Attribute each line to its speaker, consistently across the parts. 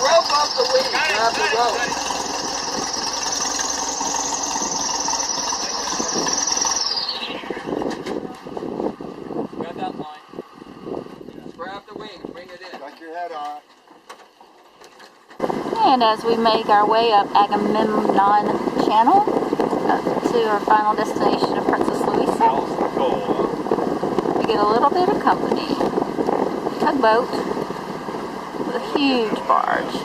Speaker 1: rope off the wing. Grab the rope. Grab that line. Just grab the wing. Bring it in. Got your head on.
Speaker 2: And as we make our way up Agamemnon Channel to our final destination of Princess Louisa, we get a little bit of company. Tugboat with a huge barge.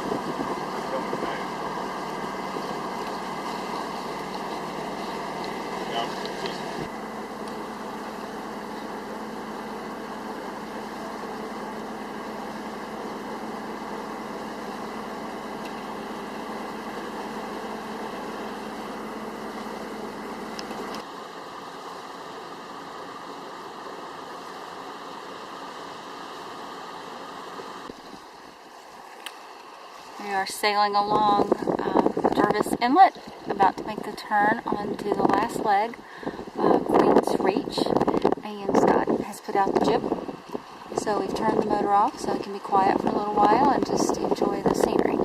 Speaker 2: We are sailing along Jervis Inlet, about to make the turn onto the last leg of Queen's Reach, and Scott has put out the jib, so we've turned the motor off so it can be quiet for a little while and just enjoy the scenery.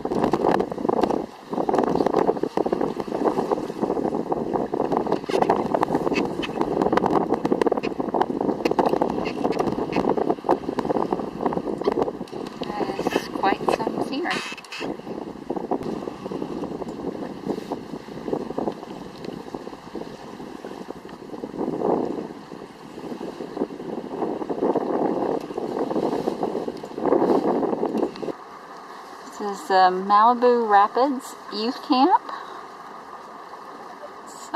Speaker 2: That is quite some scenery. This is Malibu Rapids Youth Camp. It's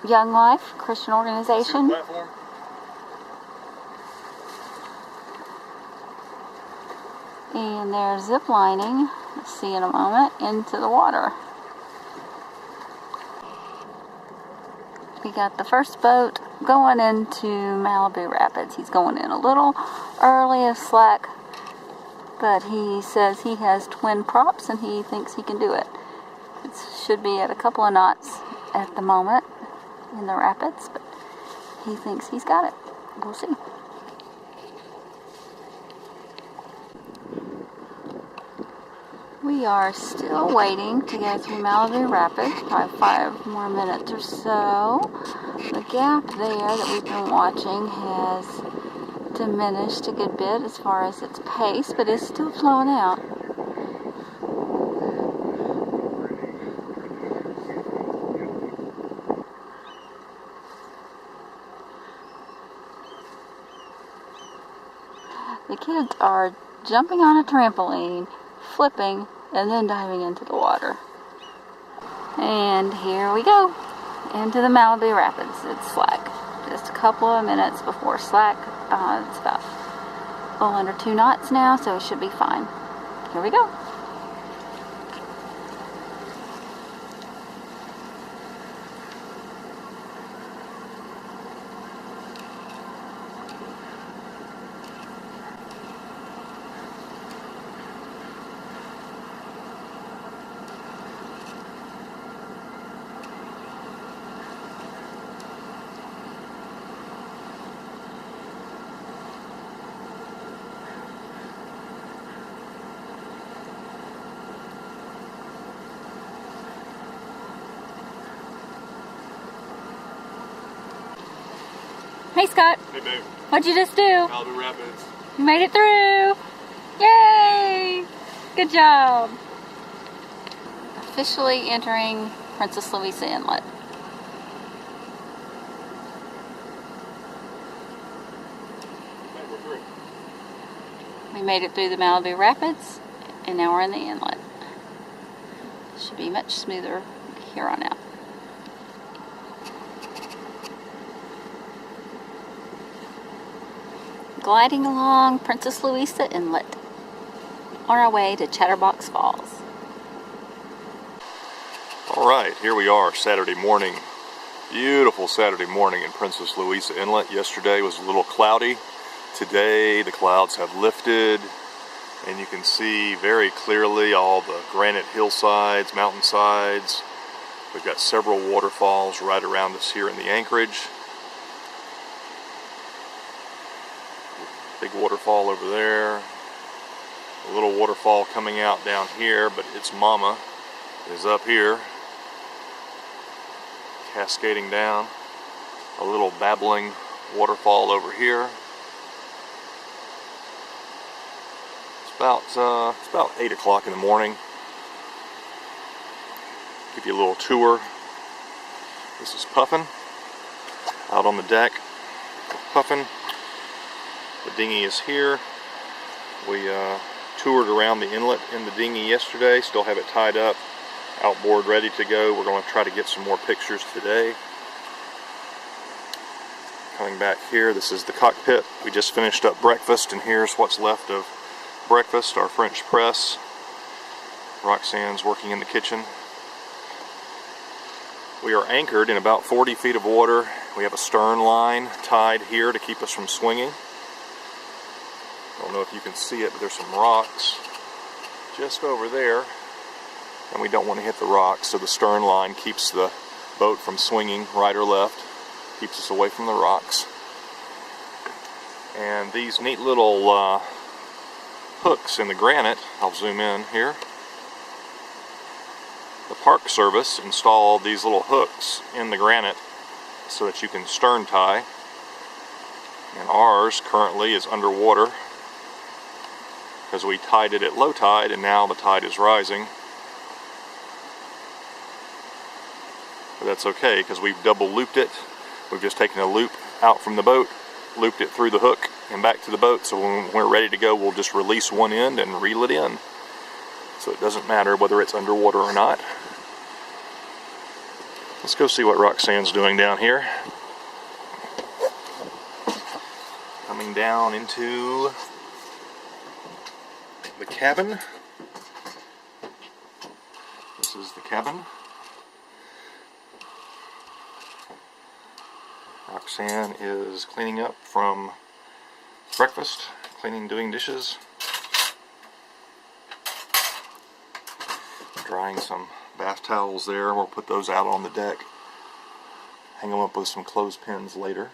Speaker 2: Young Life Christian organization. And they're zip lining, let's see in a moment, into the water. We got the first boat going into Malibu Rapids. He's going in a little early of slack, but he says he has twin props and he thinks he can do it. It should be at a couple of knots at the moment in the rapids, but he thinks he's got it. We'll see. We are still waiting to go through Malibu Rapids, probably 5 more minutes or so. The gap there that we've been watching has diminished a good bit as far as its pace, but it's still flowing out. The kids are jumping on a trampoline, flipping, and then diving into the water. And here we go, into the Malibu Rapids. It's slack. Just a couple of minutes before slack. It's about a little under 2 knots now, so it should be fine. Here we go. Hey Scott.
Speaker 3: Hey babe.
Speaker 2: What'd you just do?
Speaker 3: Malibu Rapids.
Speaker 2: You made it through. Yay! Good job. Officially entering Princess Louisa Inlet.
Speaker 3: Okay, we're through.
Speaker 2: We made it through the Malibu Rapids, and now we're in the inlet. Should be much smoother here on out. Gliding along Princess Louisa Inlet on our way to Chatterbox Falls.
Speaker 3: Alright, here we are, Saturday morning. Beautiful Saturday morning in Princess Louisa Inlet. Yesterday was a little cloudy. Today the clouds have lifted and you can see very clearly all the granite hillsides, mountainsides. We've got several waterfalls right around us here in the anchorage. Big waterfall over there. A little waterfall coming out down here, but its mama is up here, cascading down. A little babbling waterfall over here. It's about 8 o'clock in the morning. Give you a little tour. This is Puffin out on the deck. Puffin. The dinghy is here. We toured around the inlet in the dinghy yesterday. Still have it tied up, outboard ready to go. We're going to try to get some more pictures today. Coming back here, this is the cockpit. We just finished up breakfast, and here's what's left of breakfast, our French press. Roxanne's working in the kitchen. We are anchored in about 40 feet of water. We have a stern line tied here to keep us from swinging. I don't know if you can see it, but there's some rocks just over there, and we don't want to hit the rocks, so the stern line keeps the boat from swinging right or left, keeps us away from the rocks. And these neat little hooks in the granite, I'll zoom in here. The Park Service installed these little hooks in the granite so that you can stern tie, and ours currently is underwater because we tied it at low tide, and now the tide is rising. But that's okay because we've double looped it. We've just taken a loop out from the boat, looped it through the hook and back to the boat, so when we're ready to go, we'll just release one end and reel it in. So it doesn't matter whether it's underwater or not. Let's go see what Roxanne's doing down here. Coming down into the cabin. This is the cabin. Roxanne is cleaning up from breakfast, doing dishes, drying some bath towels there. We'll put those out on the deck, hang them up with some clothespins later.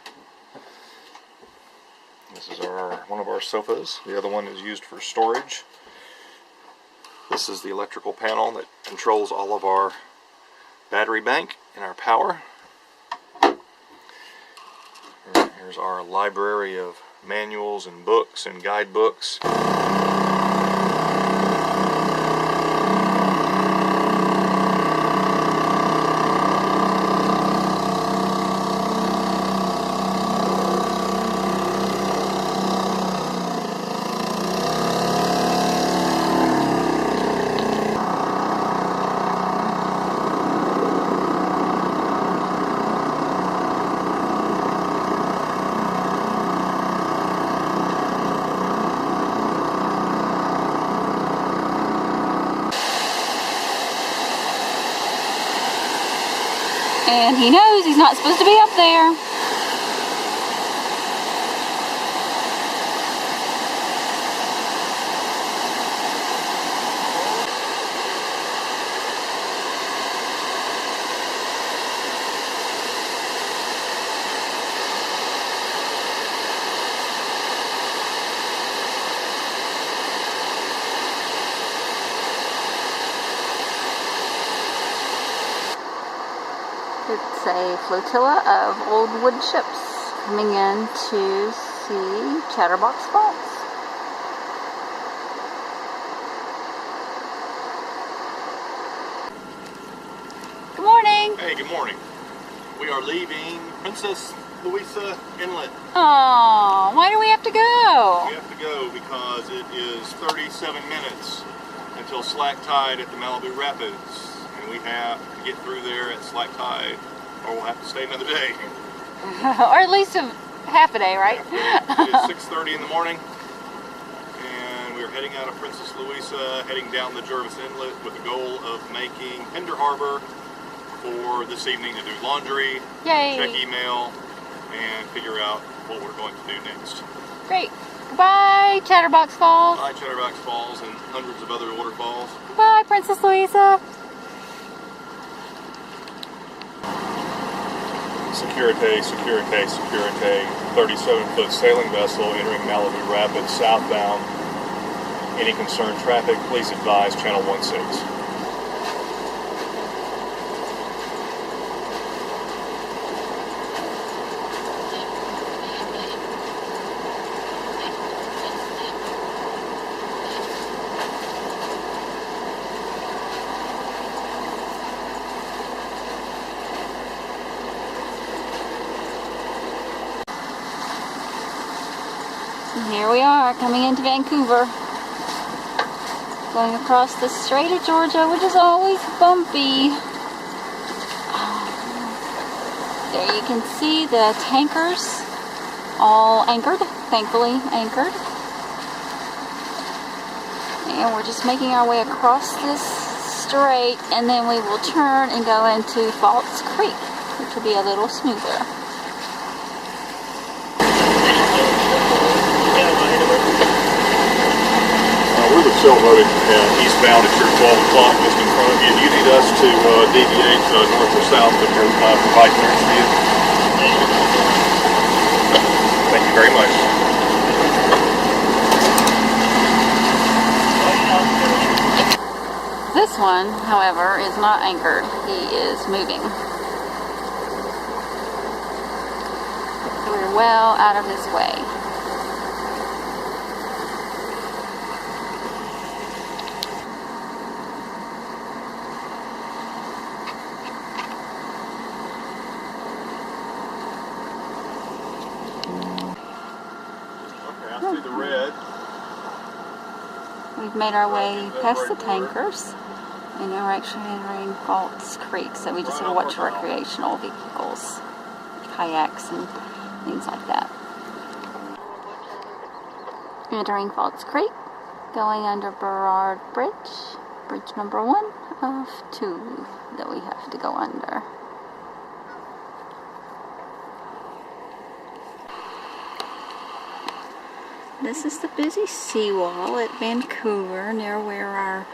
Speaker 3: This is one of our sofas. The other one is used for storage. This is the electrical panel that controls all of our battery bank and our power. Here's our library of manuals and books and guidebooks.
Speaker 2: And he knows he's not supposed to be up there. It's a flotilla of old wood ships coming in to see Chatterbox Falls. Good morning.
Speaker 3: Hey, good morning. We are leaving Princess Louisa Inlet.
Speaker 2: Oh, why do we have to go?
Speaker 3: We have to go because it is 37 minutes until slack tide at the Malibu Rapids. And we have to get through there at slack tide, or we'll have to stay another day.
Speaker 2: Or at least half a day, right?
Speaker 3: It is 6:30 in the morning, and we're heading out of Princess Louisa, heading down the Jervis Inlet with the goal of making Pender Harbor for this evening to do laundry,
Speaker 2: Yay.
Speaker 3: check email, and figure out what we're going to do next.
Speaker 2: Great. Goodbye, Chatterbox Falls.
Speaker 3: Bye, Chatterbox Falls, and hundreds of other waterfalls.
Speaker 2: Goodbye, Princess Louisa.
Speaker 3: Securite, Securite, Securite, 37-foot sailing vessel entering Malibu Rapids southbound. Any concerned traffic, please advise Channel 16.
Speaker 2: Here we are, coming into Vancouver. Going across the Strait of Georgia, which is always bumpy. There you can see the tankers, all anchored, thankfully anchored. And we're just making our way across this strait, and then we will turn and go into Falls Creek, which will be a little smoother.
Speaker 3: We're the sailboat eastbound at your 12 o'clock just in front of you. Do you need us to deviate north or south to provide clearance for you? Thank you very much.
Speaker 2: This one, however, is not anchored. He is moving. So we're well out of his way.
Speaker 3: Okay, I see the red.
Speaker 2: We've made our way past the tankers, and now we're actually entering Falls Creek, so we just have to watch recreational vehicles, kayaks and things like that. Entering Falls Creek, going under Burrard Bridge, bridge number 1 of 2 that we have to go under. This is the busy seawall at Vancouver, near where our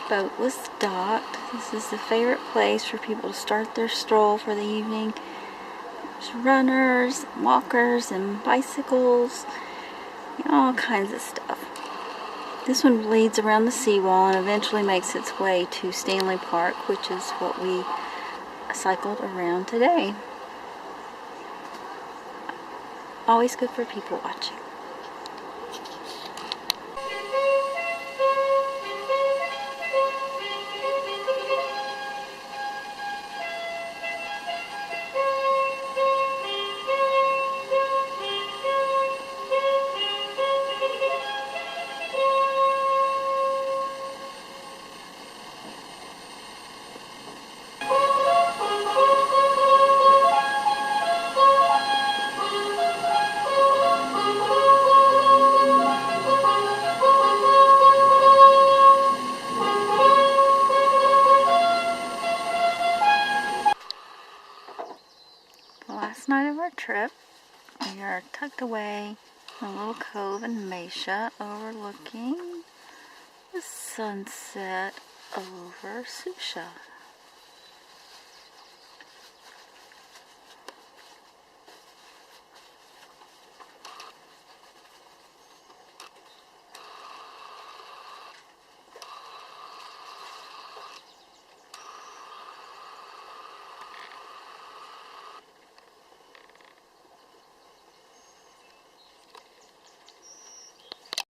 Speaker 2: boat was docked. This is the favorite place for people to start their stroll for the evening. There's runners, walkers, and bicycles, and all kinds of stuff. This one leads around the seawall and eventually makes its way to Stanley Park, which is what we cycled around today. Always good for people watching. Last night of our trip, we are tucked away in a little cove in Lousia overlooking the sunset over Lousia.